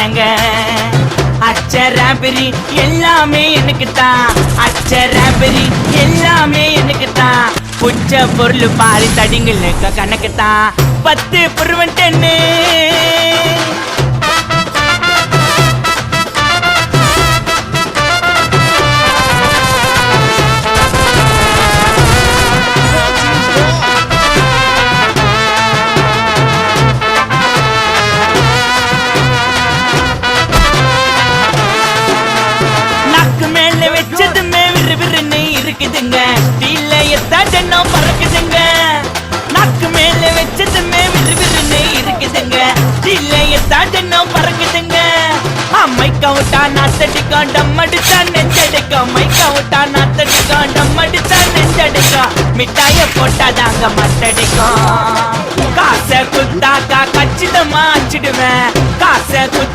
ஏங்க அச்சராபரி எல்லாமே எனக்கு தான், அச்சராபரி எல்லாமே எனக்கு தான். புச்ச பொருள் பாரி தடிங்கள் கணக்கு தான் 10 புருவன் 10. இருக்குதுங்க டீல எத்தாடனோ பறக்குதுங்க. நாக்கு மேல வச்சதுமே விறுவிறுன்னு இருக்குதுங்க டீல எத்தாடனோ பறக்குதுங்க. மைக்கா விட்டா நாத்தடிக்கும் டம் அடிச்சா நெஞ்சடிக்கும், மைக்கா விட்டா நாத்தடிக்கும் டம் அடிச்சா நெஞ்சடிக்கும். மிட்டாய போட்டாதாங்க மட்டடிக்கும். காசை குத்தாக்கா கச்சிதமா அச்சிடுவேன், காசை குத்தா